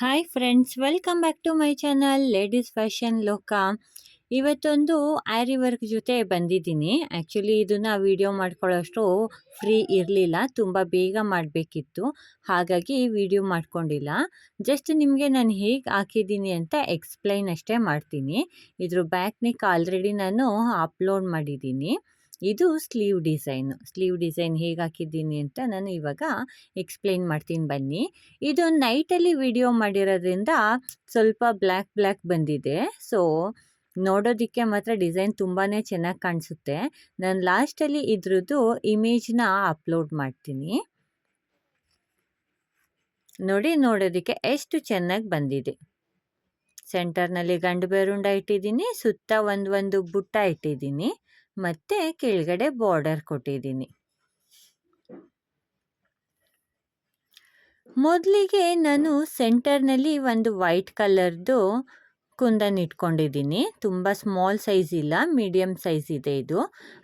Hi friends, welcome back to my channel ladies fashion ಲೋಕ. ಇವತ್ತೊಂದು Arri work ಜೊತೆ ಬಂದಿದ್ದೀನಿ. ಆ್ಯಕ್ಚುಲಿ ಇದನ್ನು ವಿಡಿಯೋ ಮಾಡ್ಕೊಳ್ಳೋಷ್ಟು ಫ್ರೀ ಇರಲಿಲ್ಲ, ತುಂಬ ಬೇಗ ಮಾಡಬೇಕಿತ್ತು, ಹಾಗಾಗಿ ವಿಡಿಯೋ ಮಾಡ್ಕೊಂಡಿಲ್ಲ. ಜಸ್ಟ್ ನಿಮಗೆ ನಾನು ಹೇಗೆ ಹಾಕಿದ್ದೀನಿ ಅಂತ ಎಕ್ಸ್ಪ್ಲೈನ್ ಅಷ್ಟೇ ಮಾಡ್ತೀನಿ. ಇದ್ರ ಬ್ಯಾಕ್ ನೆಕ್ ಆಲ್ರೆಡಿ ನಾನು ಅಪ್ಲೋಡ್ ಮಾಡಿದ್ದೀನಿ. ಇದು ಸ್ಲೀವ್ ಡಿಸೈನ್ ಹೇಗೆ ಹಾಕಿದ್ದೀನಿ ಅಂತ ನಾನು ಇವಾಗ ಎಕ್ಸ್ಪ್ಲೈನ್ ಮಾಡ್ತೀನಿ ಬನ್ನಿ. ಇದು ನೈಟಲ್ಲಿ ವಿಡಿಯೋ ಮಾಡಿರೋದ್ರಿಂದ ಸ್ವಲ್ಪ ಬ್ಲ್ಯಾಕ್ ಬಂದಿದೆ. ಸೊ ನೋಡೋದಕ್ಕೆ ಮಾತ್ರ ಡಿಸೈನ್ ತುಂಬಾ ಚೆನ್ನಾಗಿ ಕಾಣಿಸುತ್ತೆ. ನಾನು ಲಾಸ್ಟಲ್ಲಿ ಇದ್ರದ್ದು ಇಮೇಜ್ನ ಅಪ್ಲೋಡ್ ಮಾಡ್ತೀನಿ ನೋಡಿ. ನೋಡೋದಕ್ಕೆ ಎಷ್ಟು ಚೆನ್ನಾಗಿ ಬಂದಿದೆ. ಸೆಂಟರ್ನಲ್ಲಿ ಗಂಡು ಬೇರುಂಡ ಇಟ್ಟಿದ್ದೀನಿ, ಸುತ್ತ ಒಂದು ಬುಟ್ಟ ಇಟ್ಟಿದ್ದೀನಿ, ಮತ್ತು ಕೆಳಗಡೆ ಬಾರ್ಡರ್ ಕೊಟ್ಟಿದ್ದೀನಿ. ಮೊದಲಿಗೆ ನಾನು ಸೆಂಟರ್ನಲ್ಲಿ ಒಂದು ವೈಟ್ ಕಲರ್ದು ಕುಂದನ್ ಇಟ್ಕೊಂಡಿದ್ದೀನಿ. ತುಂಬ ಸ್ಮಾಲ್ ಸೈಜ್ ಇಲ್ಲ, ಮೀಡಿಯಮ್ ಸೈಜ್ ಇದೆ ಇದು.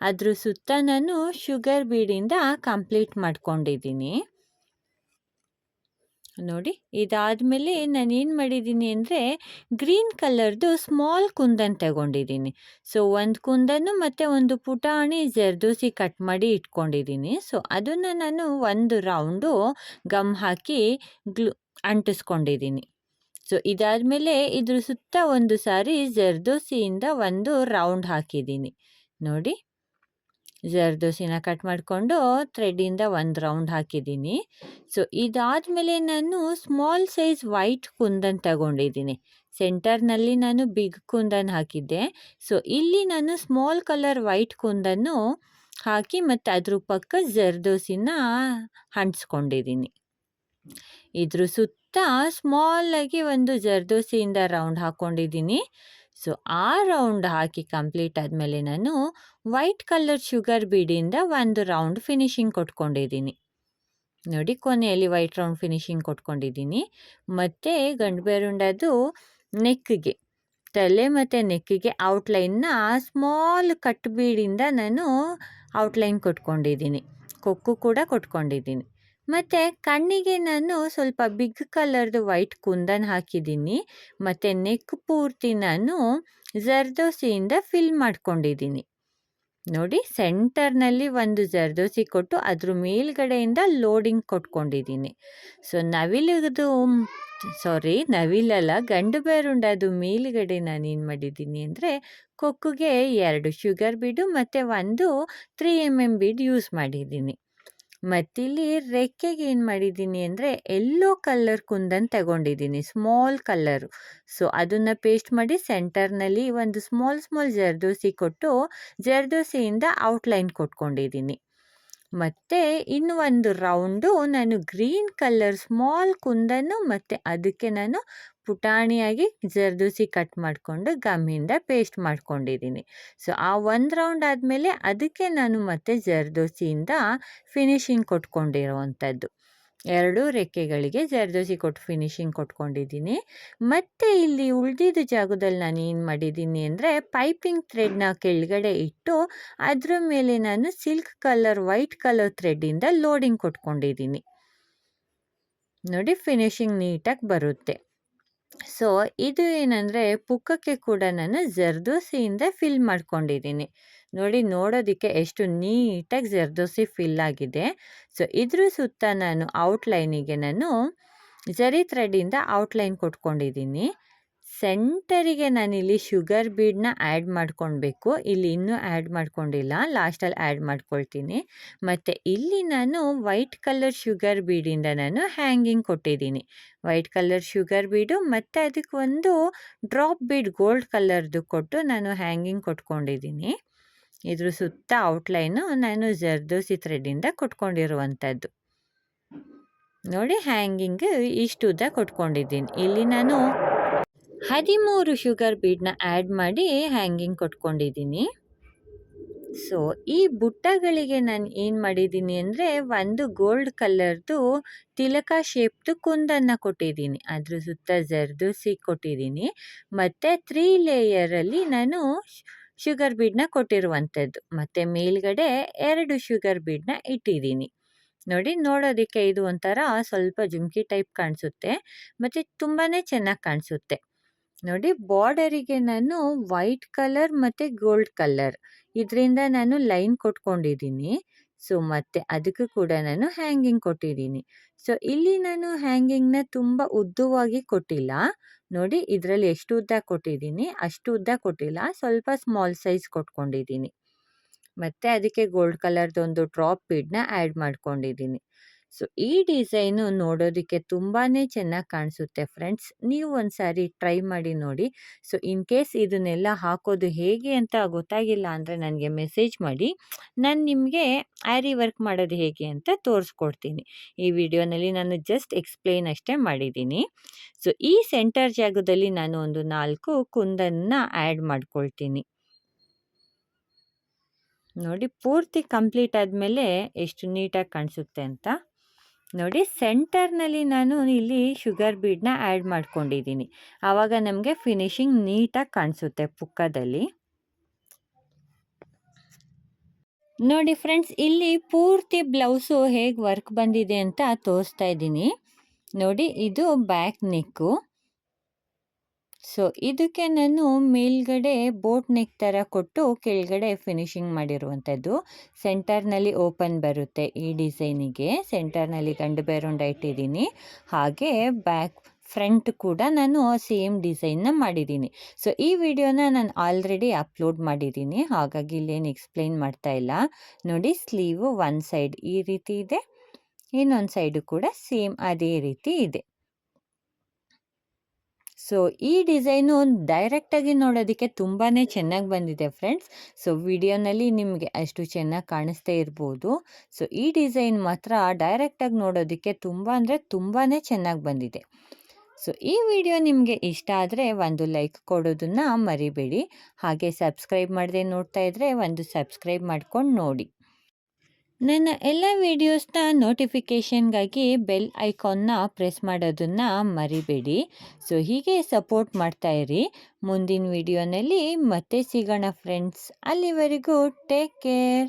ಅದ್ರ ಸುತ್ತ ನಾನು ಶುಗರ್ ಬೀಡಿಂದ ಕಂಪ್ಲೀಟ್ ಮಾಡ್ಕೊಂಡಿದ್ದೀನಿ ನೋಡಿ. ಇದಾದಮೇಲೆ ನಾನೇನು ಮಾಡಿದ್ದೀನಿ ಅಂದರೆ ಗ್ರೀನ್ ಕಲರ್ದು ಸ್ಮಾಲ್ ಕುಂದನ್ ತಗೊಂಡಿದ್ದೀನಿ. ಸೊ ಒಂದು ಕುಂದನ್ನು ಮತ್ತು ಒಂದು ಪುಟಾಣಿ ಜರ್ದೋಸಿ ಕಟ್ ಮಾಡಿ ಇಟ್ಕೊಂಡಿದ್ದೀನಿ. ಸೊ ಅದನ್ನು ನಾನು ಒಂದು ರೌಂಡು ಗಮ್ ಹಾಕಿ ಅಂಟಿಸ್ಕೊಂಡಿದ್ದೀನಿ. ಸೊ ಇದಾದಮೇಲೆ ಇದ್ರ ಸುತ್ತ ಒಂದು ಸಾರಿ ಜರ್ದೋಸಿಯಿಂದ ಒಂದು ರೌಂಡ್ ಹಾಕಿದ್ದೀನಿ ನೋಡಿ. ಜರ್ದೋಸಿನ ಕಟ್ ಮಾಡಿಕೊಂಡು ಥ್ರೆಡ್ಡಿಂದ ಒಂದು ರೌಂಡ್ ಹಾಕಿದ್ದೀನಿ. ಸೊ ಇದಾದಮೇಲೆ ನಾನು ಸ್ಮಾಲ್ ಸೈಜ್ ವೈಟ್ ಕುಂದನ್ ತಗೊಂಡಿದ್ದೀನಿ. ಸೆಂಟರ್ನಲ್ಲಿ ನಾನು ಬಿಗ್ ಕುಂದನ್ ಹಾಕಿದ್ದೆ. ಸೊ ಇಲ್ಲಿ ನಾನು ಸ್ಮಾಲ್ ಕಲರ್ ವೈಟ್ ಕುಂದನ್ನು ಹಾಕಿ ಮತ್ತು ಅದ್ರ ಪಕ್ಕ ಜರ್ದೋಸಿನ ಅಂಟಿಸ್ಕೊಂಡಿದ್ದೀನಿ. ಇದ್ರ ಸುತ್ತ ಸ್ಮಾಲಾಗಿ ಒಂದು ಜರ್ದೋಸಿಯಿಂದ ರೌಂಡ್ ಹಾಕ್ಕೊಂಡಿದ್ದೀನಿ. ಸೊ ಆ ರೌಂಡ್ ಹಾಕಿ ಕಂಪ್ಲೀಟ್ ಆದಮೇಲೆ ನಾನು ವೈಟ್ ಕಲರ್ ಶುಗರ್ ಬೀಡಿಂದ ಒಂದು ರೌಂಡ್ ಫಿನಿಶಿಂಗ್ ಕೊಟ್ಕೊಂಡಿದ್ದೀನಿ ನೋಡಿ. ಕೊನೆಯಲ್ಲಿ ವೈಟ್ ರೌಂಡ್ ಫಿನಿಶಿಂಗ್ ಕೊಟ್ಕೊಂಡಿದ್ದೀನಿ. ಮತ್ತು ಗಂಡು ಬೇರುಂಡದು ನೆಕ್ಗೆ, ತಲೆ ಮತ್ತು ನೆಕ್ಕಿಗೆ ಔಟ್ಲೈನ್ನ ಸ್ಮಾಲ್ ಕಟ್ ಬೀಡಿಂದ ನಾನು ಔಟ್ಲೈನ್ ಕೊಟ್ಕೊಂಡಿದ್ದೀನಿ. ಕೊಕ್ಕು ಕೂಡ ಕೊಟ್ಕೊಂಡಿದ್ದೀನಿ. ಮತ್ತು ಕಣ್ಣಿಗೆ ನಾನು ಸ್ವಲ್ಪ ಬಿಗ್ ಕಲರ್ದು ವೈಟ್ ಕುಂದನ್ ಹಾಕಿದ್ದೀನಿ. ಮತ್ತು ನೆಕ್ ಪೂರ್ತಿ ನಾನು ಜರ್ದೋಸಿಯಿಂದ ಫಿಲ್ ಮಾಡ್ಕೊಂಡಿದ್ದೀನಿ ನೋಡಿ. ಸೆಂಟರ್ನಲ್ಲಿ ಒಂದು ಜರ್ದೋಸಿ ಕೊಟ್ಟು ಅದ್ರ ಮೇಲ್ಗಡೆಯಿಂದ ಲೋಡಿಂಗ್ ಕೊಟ್ಕೊಂಡಿದ್ದೀನಿ. ಸೊ ನವಿಲಲ್ಲ, ಗಂಡು ಬೇರುಂಡದು ಮೇಲುಗಡೆ ನಾನೇನು ಮಾಡಿದ್ದೀನಿ ಅಂದರೆ ಕೊಕ್ಕುಗೆ 2 ಶುಗರ್ ಬೀಡು ಮತ್ತು ಒಂದು 3mm ಬೀಡ್ ಯೂಸ್ ಮಾಡಿದ್ದೀನಿ. ಮತ್ತಿಲ್ಲಿ ರೆಕ್ಕೆಗೆ ಏನು ಮಾಡಿದ್ದೀನಿ ಅಂದರೆ ಎಲ್ಲೋ ಕಲರ್ ಕುಂದನ್ ತಗೊಂಡಿದ್ದೀನಿ, ಸ್ಮಾಲ್ ಕಲರು. ಸೊ ಅದನ್ನು ಪೇಸ್ಟ್ ಮಾಡಿ ಸೆಂಟರ್ನಲ್ಲಿ ಒಂದು ಸ್ಮಾಲ್ ಜರ್ದೋಸಿ ಕೊಟ್ಟು ಜರ್ದೋಸಿಯಿಂದ ಔಟ್ಲೈನ್ ಕೊಟ್ಕೊಂಡಿದ್ದೀನಿ. ಮತ್ತು ಇನ್ನು ಒಂದು ರೌಂಡು ನಾನು ಗ್ರೀನ್ ಕಲರ್ ಸ್ಮಾಲ್ ಕುಂದನ್ನು ಮತ್ತು ಅದಕ್ಕೆ ನಾನು ಪುಟಾಣಿಯಾಗಿ ಜರ್ದೋಸಿ ಕಟ್ ಮಾಡಿಕೊಂಡು ಗಮ್ಮಿಂದ ಪೇಸ್ಟ್ ಮಾಡ್ಕೊಂಡಿದ್ದೀನಿ. ಸೊ ಆ ಒಂದು ರೌಂಡ್ ಆದಮೇಲೆ ಅದಕ್ಕೆ ನಾನು ಮತ್ತೆ ಜರ್ದೋಸಿಯಿಂದ ಫಿನಿಶಿಂಗ್ ಕೊಟ್ಕೊಂಡಿರೋವಂಥದ್ದು. 2 ರೆಕ್ಕೆಗಳಿಗೆ ಜರ್ದೋಸಿ ಕೊಟ್ಟು ಫಿನಿಶಿಂಗ್ ಕೊಟ್ಕೊಂಡಿದ್ದೀನಿ. ಮತ್ತು ಇಲ್ಲಿ ಉಳಿದಿದ್ದ ಜಾಗದಲ್ಲಿ ನಾನು ಏನು ಮಾಡಿದ್ದೀನಿ ಅಂದರೆ ಪೈಪಿಂಗ್ ಥ್ರೆಡ್ನ ಕೆಳಗಡೆ ಇಟ್ಟು ಅದರ ಮೇಲೆ ನಾನು ಸಿಲ್ಕ್ ಕಲರ್ ವೈಟ್ ಕಲರ್ ಥ್ರೆಡ್ಡಿಂದ ಲೋಡಿಂಗ್ ಕೊಟ್ಕೊಂಡಿದ್ದೀನಿ ನೋಡಿ. ಫಿನಿಶಿಂಗ್ ನೀಟಾಗಿ ಬರುತ್ತೆ. ಸೊ ಇದು ಏನಂದರೆ ಪುಕ್ಕಕ್ಕೆ ಕೂಡ ನಾನು ಜರ್ದೋಸಿಯಿಂದ ಫಿಲ್ ಮಾಡ್ಕೊಂಡಿದ್ದೀನಿ ನೋಡಿ. ನೋಡೋದಕ್ಕೆ ಎಷ್ಟು ನೀಟಾಗಿ ಜರ್ದೋಸಿ ಫಿಲ್ ಆಗಿದೆ. ಸೊ ಇದ್ರ ಸುತ್ತ ನಾನು ಔಟ್ಲೈನಿಗೆ ನಾನು ಜರಿ ಥ್ರೆಡ್ಡಿಂದ ಔಟ್ಲೈನ್ ಕೊಟ್ಕೊಂಡಿದ್ದೀನಿ. ಸೆಂಟರಿಗೆ ನಾನಿಲ್ಲಿ ಶುಗರ್ ಬೀಡನ್ನ ಆ್ಯಡ್ ಮಾಡ್ಕೊಳ್ಬೇಕು. ಇಲ್ಲಿ ಇನ್ನೂ ಆ್ಯಡ್ ಮಾಡ್ಕೊಂಡಿಲ್ಲ, ಲಾಸ್ಟಲ್ಲಿ ಆ್ಯಡ್ ಮಾಡ್ಕೊಳ್ತೀನಿ. ಮತ್ತು ಇಲ್ಲಿ ನಾನು ವೈಟ್ ಕಲರ್ ಶುಗರ್ ಬೀಡಿಂದ ನಾನು ಹ್ಯಾಂಗಿಂಗ್ ಕೊಟ್ಟಿದ್ದೀನಿ. ವೈಟ್ ಕಲರ್ ಶುಗರ್ ಬೀಡು ಮತ್ತು ಅದಕ್ಕೆ ಒಂದು ಡ್ರಾಪ್ ಬೀಡ್ ಗೋಲ್ಡ್ ಕಲರ್ದು ಕೊಟ್ಟು ನಾನು ಹ್ಯಾಂಗಿಂಗ್ ಕೊಟ್ಕೊಂಡಿದ್ದೀನಿ. ಇದ್ರ ಸುತ್ತ ಔಟ್ಲೈನು ನಾನು ಜರ್ದೋಸಿ ಥ್ರೆಡ್ಡಿಂದ ಕೊಟ್ಕೊಂಡಿರುವಂಥದ್ದು ನೋಡಿ. ಹ್ಯಾಂಗಿಂಗ್ ಇಷ್ಟು ಉದ್ದ ಕೊಟ್ಕೊಂಡಿದ್ದೀನಿ. ಇಲ್ಲಿ ನಾನು 13 ಶುಗರ್ ಬೀಡನ್ನ ಆ್ಯಡ್ ಮಾಡಿ ಹ್ಯಾಂಗಿಂಗ್ ಕೊಟ್ಕೊಂಡಿದ್ದೀನಿ. ಸೊ ಈ ಬುಟ್ಟಗಳಿಗೆ ನಾನು ಏನು ಮಾಡಿದ್ದೀನಿ ಅಂದರೆ ಒಂದು ಗೋಲ್ಡ್ ಕಲರ್ದು ತಿಲಕ ಶೇಪ್ದು ಕುಂದನ್ನು ಕೊಟ್ಟಿದ್ದೀನಿ. ಅದ್ರ ಸುತ್ತ ಜರ್ದೋಸಿ ಕೊಟ್ಟಿದ್ದೀನಿ ಮತ್ತು 3 ಲೇಯರಲ್ಲಿ ನಾನು ಶುಗರ್ ಬೀಡನ್ನ ಕೊಟ್ಟಿರುವಂಥದ್ದು. ಮತ್ತು ಮೇಲ್ಗಡೆ 2 ಶುಗರ್ ಬೀಡನ್ನ ಇಟ್ಟಿದ್ದೀನಿ. ನೋಡಿ ನೋಡೋದಕ್ಕೆ ಇದು ಒಂಥರ ಸ್ವಲ್ಪ ಜುಮ್ಕಿ ಟೈಪ್ ಕಾಣಿಸುತ್ತೆ ಮತ್ತು ತುಂಬಾ ಚೆನ್ನಾಗಿ ಕಾಣಿಸುತ್ತೆ. ನೋಡಿ ಬಾರ್ಡರಿಗೆ ನಾನು ವೈಟ್ ಕಲರ್ ಮತ್ತು ಗೋಲ್ಡ್ ಕಲರ್ ಇದರಿಂದ ನಾನು ಲೈನ್ ಕೊಟ್ಕೊಂಡಿದ್ದೀನಿ. ಸೊ ಮತ್ತು ಅದಕ್ಕೂ ಕೂಡ ನಾನು ಹ್ಯಾಂಗಿಂಗ್ ಕೊಟ್ಟಿದ್ದೀನಿ. ಸೊ ಇಲ್ಲಿ ನಾನು ಹ್ಯಾಂಗಿಂಗ್ನ ತುಂಬ ಉದ್ದವಾಗಿ ಕೊಟ್ಟಿಲ್ಲ. ನೋಡಿ ಇದರಲ್ಲಿ ಎಷ್ಟು ಉದ್ದ ಕೊಟ್ಟಿದ್ದೀನಿ ಅಷ್ಟು ಉದ್ದ ಕೊಟ್ಟಿಲ್ಲ, ಸ್ವಲ್ಪ ಸ್ಮಾಲ್ ಸೈಜ್ ಕೊಟ್ಕೊಂಡಿದ್ದೀನಿ. ಮತ್ತು ಅದಕ್ಕೆ ಗೋಲ್ಡ್ ಕಲರ್ದೊಂದು ಡ್ರಾಪ್ ಬೀಡನ್ನ ಆ್ಯಡ್ ಮಾಡ್ಕೊಂಡಿದ್ದೀನಿ. ಸೊ ಈ ಡಿಸೈನು ನೋಡೋದಕ್ಕೆ ತುಂಬಾ ಚೆನ್ನಾಗಿ ಕಾಣಿಸುತ್ತೆ ಫ್ರೆಂಡ್ಸ್. ನೀವು ಒಂದು ಸಾರಿ ಟ್ರೈ ಮಾಡಿ ನೋಡಿ. ಸೊ ಇನ್ ಕೇಸ್ ಇದನ್ನೆಲ್ಲ ಹಾಕೋದು ಹೇಗೆ ಅಂತ ಗೊತ್ತಾಗಿಲ್ಲ ಅಂದರೆ ನನಗೆ ಮೆಸೇಜ್ ಮಾಡಿ, ನಾನು ನಿಮಗೆ ಆ್ಯರಿ ವರ್ಕ್ ಮಾಡೋದು ಹೇಗೆ ಅಂತ ತೋರಿಸ್ಕೊಡ್ತೀನಿ. ಈ ವಿಡಿಯೋನಲ್ಲಿ ನಾನು ಜಸ್ಟ್ ಎಕ್ಸ್ಪ್ಲೇನ್ ಅಷ್ಟೇ ಮಾಡಿದ್ದೀನಿ. ಸೊ ಈ ಸೆಂಟರ್ ಜಾಗದಲ್ಲಿ ನಾನು ಒಂದು 4 ಕುಂದನ್ನು ಆ್ಯಡ್ ಮಾಡ್ಕೊಳ್ತೀನಿ. ನೋಡಿ ಪೂರ್ತಿ ಕಂಪ್ಲೀಟ್ ಆದಮೇಲೆ ಎಷ್ಟು ನೀಟಾಗಿ ಕಾಣಿಸುತ್ತೆ ಅಂತ. ನೋಡಿ ಸೆಂಟರ್ನಲ್ಲಿ ನಾನು ಇಲ್ಲಿ ಶುಗರ್ ಬೀಡನ್ನ ಆ್ಯಡ್ ಮಾಡ್ಕೊಂಡಿದ್ದೀನಿ. ಆವಾಗ ನಮಗೆ ಫಿನಿಶಿಂಗ್ ನೀಟಾಗಿ ಕಾಣಿಸುತ್ತೆ ಪುಕ್ಕದಲ್ಲಿ. ನೋಡಿ ಫ್ರೆಂಡ್ಸ್, ಇಲ್ಲಿ ಪೂರ್ತಿ ಬ್ಲೌಸು ಹೇಗೆ ವರ್ಕ್ ಬಂದಿದೆ ಅಂತ ತೋರಿಸ್ತಾ ಇದ್ದೀನಿ. ನೋಡಿ ಇದು ಬ್ಯಾಕ್ ನೆಕ್ಕು. ಸೊ ಇದಕ್ಕೆ ನಾನು ಮೇಲ್ಗಡೆ ಬೋಟ್ ನೆಕ್ ಥರ ಕೊಟ್ಟು ಕೆಳಗಡೆ ಫಿನಿಶಿಂಗ್ ಮಾಡಿರುವಂಥದ್ದು. ಸೆಂಟರ್ನಲ್ಲಿ ಓಪನ್ ಬರುತ್ತೆ ಈ ಡಿಸೈನಿಗೆ. ಸೆಂಟರ್ನಲ್ಲಿ ಗಂಡು ಬೇರುಂಡ ಇಟ್ಟಿದ್ದೀನಿ. ಹಾಗೆ ಫ್ರಂಟ್ ಕೂಡ ನಾನು ಸೇಮ್ ಡಿಸೈನ್ನ ಮಾಡಿದ್ದೀನಿ. ಸೊ ಈ ವಿಡಿಯೋನ ನಾನು ಆಲ್ರೆಡಿ ಅಪ್ಲೋಡ್ ಮಾಡಿದ್ದೀನಿ, ಹಾಗಾಗಿ ಇಲ್ಲೇನು ಎಕ್ಸ್ಪ್ಲೈನ್ ಮಾಡ್ತಾ ಇಲ್ಲ. ನೋಡಿ ಸ್ಲೀವು ಒಂದು ಸೈಡ್ ಈ ರೀತಿ ಇದೆ, ಇನ್ನೊಂದು ಸೈಡು ಕೂಡ ಸೇಮ್ ಅದೇ ರೀತಿ ಇದೆ. ಸೊ ಈ ಡಿಸೈನು ಡೈರೆಕ್ಟಾಗಿ ನೋಡೋದಕ್ಕೆ ತುಂಬಾ ಚೆನ್ನಾಗಿ ಬಂದಿದೆ ಫ್ರೆಂಡ್ಸ್. ಸೊ ವಿಡಿಯೋನಲ್ಲಿ ನಿಮಗೆ ಅಷ್ಟು ಚೆನ್ನಾಗಿ ಕಾಣಿಸ್ತೇ ಇರ್ಬೋದು. ಸೊ ಈ ಡಿಸೈನ್ ಮಾತ್ರ ಡೈರೆಕ್ಟಾಗಿ ನೋಡೋದಕ್ಕೆ ತುಂಬ ಅಂದರೆ ತುಂಬಾ ಚೆನ್ನಾಗಿ ಬಂದಿದೆ. ಸೊ ಈ ವಿಡಿಯೋ ನಿಮಗೆ ಇಷ್ಟ ಆದರೆ ಒಂದು ಲೈಕ್ ಕೊಡೋದನ್ನು ಮರಿಬೇಡಿ. ಹಾಗೆ ಸಬ್ಸ್ಕ್ರೈಬ್ ಮಾಡದೆ ನೋಡ್ತಾ ಇದ್ದರೆ ಒಂದು ಸಬ್ಸ್ಕ್ರೈಬ್ ಮಾಡ್ಕೊಂಡು ನೋಡಿ. ನನ್ನ ಎಲ್ಲ ವೀಡಿಯೋಸ್ನ ನೋಟಿಫಿಕೇಷನ್ಗಾಗಿ ಬೆಲ್ ಐಕಾನ್ನ ಪ್ರೆಸ್ ಮಾಡೋದನ್ನು ಮರಿಬೇಡಿ. ಸೊ ಹೀಗೆ ಸಪೋರ್ಟ್ ಮಾಡ್ತಾಯಿರಿ. ಮುಂದಿನ ವಿಡಿಯೋನಲ್ಲಿ ಮತ್ತೆ ಸಿಗೋಣ ಫ್ರೆಂಡ್ಸ್. ಅಲ್ಲಿವರೆಗೂ ಟೇಕ್ ಕೇರ್.